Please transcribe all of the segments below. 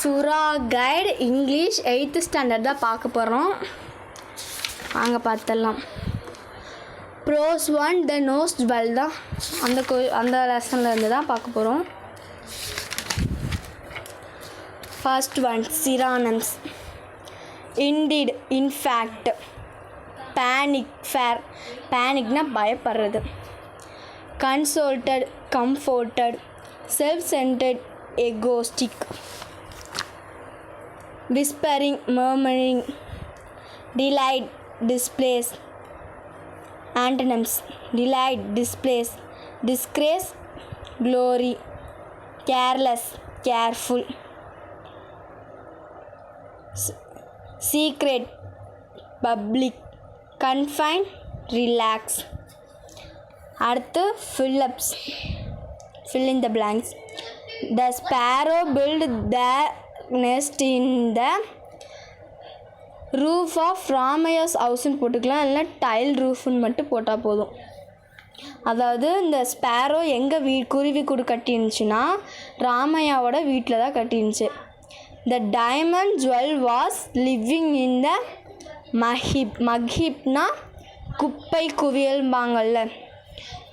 சுறா guide English 8th standard தான் பார்க்க போகிறோம். வாங்க பார்த்துடலாம். ப்ரோஸ் 1 த நோஸ் வெல் தான் அந்த லெசனில் இருந்து தான் பார்க்க போகிறோம். First one synonyms. Indeed, in fact, panic, fear, பேனிக்னா பயப்படுறது, consoled, comforted, self centred, egoistic, whispering, murmuring, delight, displace. Antonyms: delight, displace, disgrace, glory, careless, careful, secret, public, confine, relax. அடுத்து fill-ups, fill in the blanks. The sparrow built the nest in the roof of Ramaiah's ஹவுஸ்ன்னு போட்டுக்கலாம், இல்லை tail ரூஃப்னு மட்டும் போட்டால் போதும். அதாவது இந்த Sparrow எங்கே குருவி கூடு கட்டிருந்துச்சுன்னா ராமையாவோட வீட்டில் தான் கட்டிருந்துச்சு. The diamond jewel was living in the heap. மஹிப்னா குப்பை குவியல்பாங்கள்ல,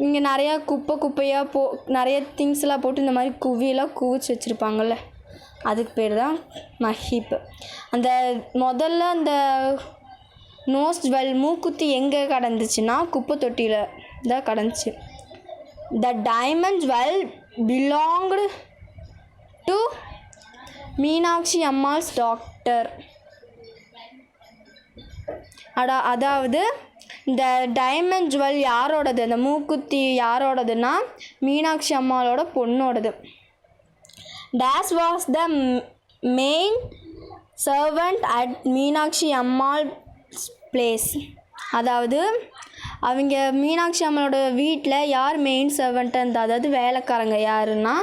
இங்கே நிறையா குப்பையாக நிறைய திங்ஸ்லாம் போட்டு இந்த மாதிரி குவியெல்லாம் குவிச்சு வச்சுருப்பாங்கள்ல, அதுக்கு பேர் தான் மஹிப். அந்த முதல்ல அந்த நோஸ் வெல் மூக்குத்தி எங்கே கடந்துச்சுன்னா குப்பை தொட்டியில் தான் கடந்துச்சு. The diamond jewel belonged to Meenakshi Ammal's daughter. அதாவது இந்த டைமண்ட் ஜுவல் யாரோடது, அந்த மூக்குத்தி யாரோடதுன்னா மீனாட்சி அம்மாளோட பொண்ணோடது. டேஸ் was the main servant at Meenakshi Ammal place. அதாவது அவங்க மீனாட்சி அம்மாளோட வீட்டில் யார் மெயின் சர்வெண்ட்டாக இருந்தால், அதாவது வேலைக்காரங்க யாருன்னா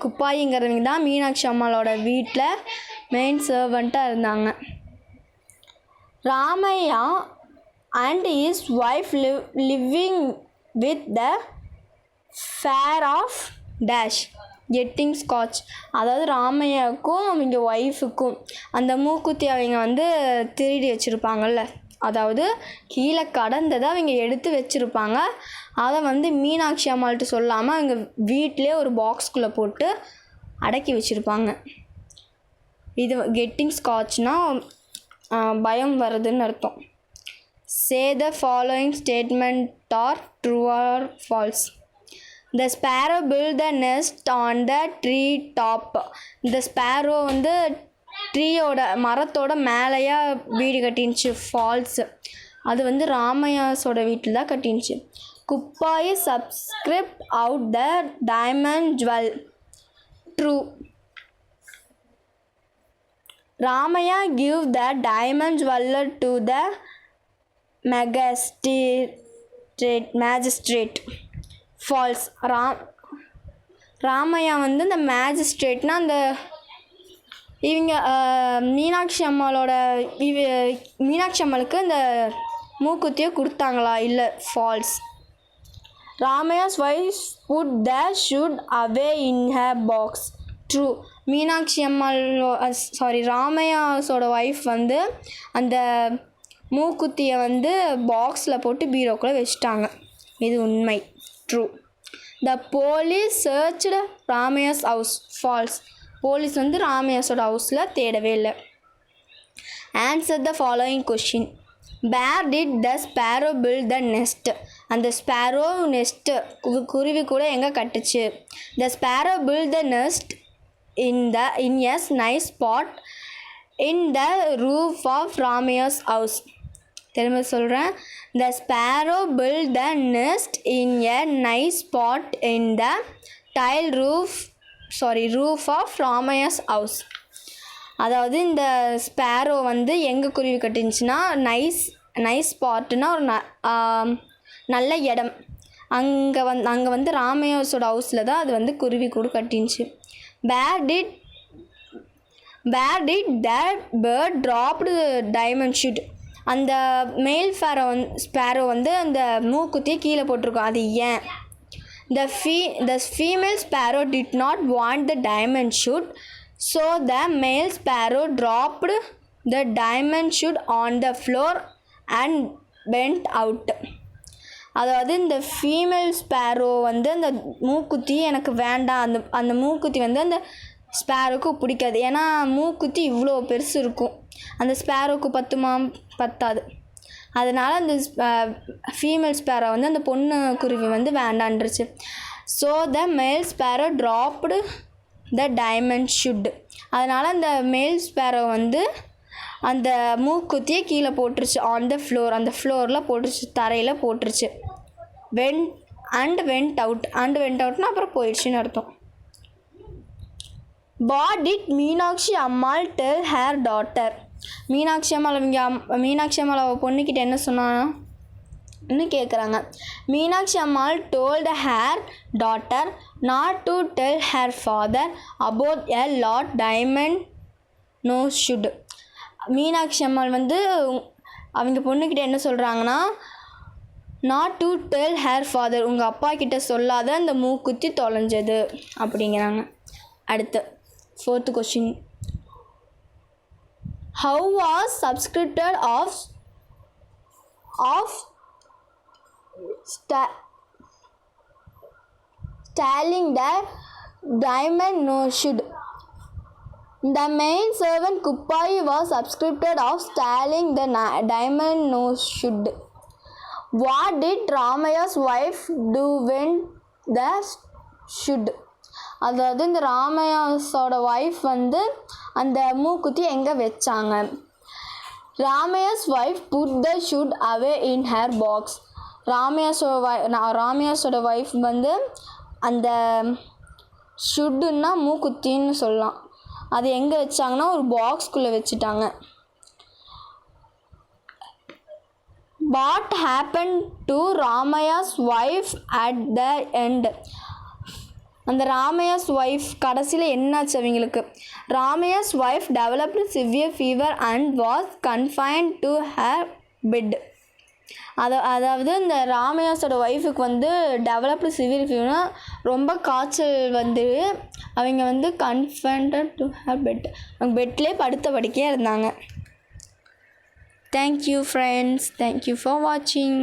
குப்பாயிங்கிறவங்க தான் மீனாட்சி அம்மாளோட வீட்டில் மெயின் சர்வெண்ட்டாக இருந்தாங்க. Ramaiah and his wife living with the fair of dash getting scotch. அதாவது ராமையாவுக்கும் அவங்க ஒய்ஃபுக்கும் அந்த மூக்குத்தி அவங்க திருடி வச்சுருப்பாங்கல்ல, அதாவது கீழே கடந்ததை அவங்க எடுத்து வச்சுருப்பாங்க. அதை மீனாட்சி அம்மாள்கிட்ட சொல்லாமல் அவங்க வீட்டிலே ஒரு பாக்ஸ்குள்ளே போட்டு அடக்கி வச்சுருப்பாங்க. இது கெட்டிங் ஸ்காட்ச்னால் பயம் வருதுன்னு அர்த்தம். Say the following statement are true or false. The sparrow built the nest on the tree top. இந்த ஸ்பேரோ ட்ரீயோட மரத்தோட மேலேயா வீடு கட்டிருந்துச்சு. ஃபால்ஸ். அது ராமையாஸோட வீட்டில் தான் கட்டிருந்துச்சு. குப்பாய் subscript out the diamond jewel. True. Ramaiah give the diamond jeweller to the magistrate. False. Ramaiah இந்த மேஜிஸ்ட்ரேட்னா அந்த இவங்க மீனாட்சி அம்மாளுக்கு இந்த மூக்குத்தியை கொடுத்தாங்களா, இல்லை false. Ramaiah's wife put the stud away in her box. True. Meenakshi ராமையாஸோட ஒய்ஃப் அந்த மூக்குத்தியை பாக்ஸில் போட்டு பீரோக்குள்ளே வச்சுட்டாங்க. இது உண்மை. True. The police searched Ramaiah's house. False. Police ராமையாஸோட ஹவுஸில் தேடவே இல்லை. Answer the following question. Where did the sparrow build the nest. அந்த ஸ்பேரோ நெஸ்ட்டு குருவி கூட எங்கே கட்டுச்சு. The sparrow build the nest in as nice spot in the roof of Ramaiah's house. திரும்ப சொல்கிறேன். The sparrow built the nest in a nice spot in the roof of Ramaiah's house. அதாவது இந்த Sparrow எங்கே குருவி கட்டிருந்துச்சுன்னா நைஸ் ஸ்பாட்னா ஒரு நல்ல இடம். அங்கே ராமையாஸோட ஹவுஸில் தான் அது குருவி கூடு கட்டிருந்துச்சு. Where did that bird dropped diamond shoot. அந்த மேல் ஸ்பேரோ அந்த மூக்குத்தியை கீழே போட்டிருக்கோம். அது ஏன்? The female sparrow did not want the diamond shoot, so the male sparrow dropped the diamond shoot on the floor and went out. அதாவது இந்த female Sparrow வந்து அந்த மூக்குத்தி எனக்கு வேண்டாம், அந்த மூக்குத்தி வந்து அந்த ஸ்பேரோக்கு பிடிக்காது. ஏன்னா மூக்குத்தி இவ்வளோ பெருசு இருக்கும், அந்த ஸ்பேரோக்கு பத்தாது. அதனால் அந்த ஃபீமேல் ஸ்பேரோ வந்து அந்த பொண்ணு குருவி வந்து வேண்டான்றுச்சு. ஸோ த மேல் Sparrow dropped the diamond should. அதனால் அந்த மேல் ஸ்பேரோ வந்து அந்த மூக்குத்தியை கீழே போட்டுருச்சு. ஆன் த ஃப்ளோர், அந்த ஃப்ளோரில் போட்டுருச்சு, தரையில் போட்டுருச்சு. வெண்ட் அவுட்னா அப்புறம் போயிடுச்சுன்னு அர்த்தம். What did Meenakshi Ammal tell her daughter? Meenakshi Ammal அவள் பொண்ணுக்கிட்ட என்ன சொன்னான்னு கேட்குறாங்க. Meenakshi Ammal told her daughter not to tell her father about a lot diamond nose stud. Meenakshi Ammal வந்து அவங்க பொண்ணுக்கிட்ட என்ன சொல்கிறாங்கன்னா, not to tell her father, உங்கள் அப்பா கிட்ட சொல்லாத அந்த மூக்குத்தி தொலைஞ்சது அப்படிங்கிறாங்க. அடுத்து 4th question. How was subscripted of stalling the diamond nosed? The main servant Kuppai was subscripted of stalling the diamond nosed. What did Ramaya's wife do when the should? அதாவது இந்த ராமயாஸோட ஒய்ஃப் வந்து அந்த மூக்குத்தி எங்கே வச்சாங்க? Ramaiah's wife put the stud away in her box. ராமயாஸோட wife வந்து அந்த ஷுட்டுன்னா மூக்குத்தின்னு சொல்லலாம், அது எங்கே வச்சாங்கன்னா ஒரு பாக்ஸ்குள்ளே வச்சுட்டாங்க. What happen to Ramaiah's wife at the end? அந்த ராமயாஸ் ஒய்ஃப் கடைசியில் என்னாச்சு அவங்களுக்கு? Ramaiah's wife developed severe fever and was confined to her bed. அதாவது இந்த ராமயாஸோட ஒய்ஃபுக்கு வந்து டெவலப்டு சிவியர் ஃபீவர்னா ரொம்ப காய்ச்சல் வந்து அவங்க வந்து கன்ஃபைன்ட் டு ஹர் பெட், அவங்க பெட்லேயே படுத்த படுக்கையாக இருந்தாங்க. தேங்க்யூ ஃப்ரெண்ட்ஸ், தேங்க்யூ ஃபார் வாட்சிங்.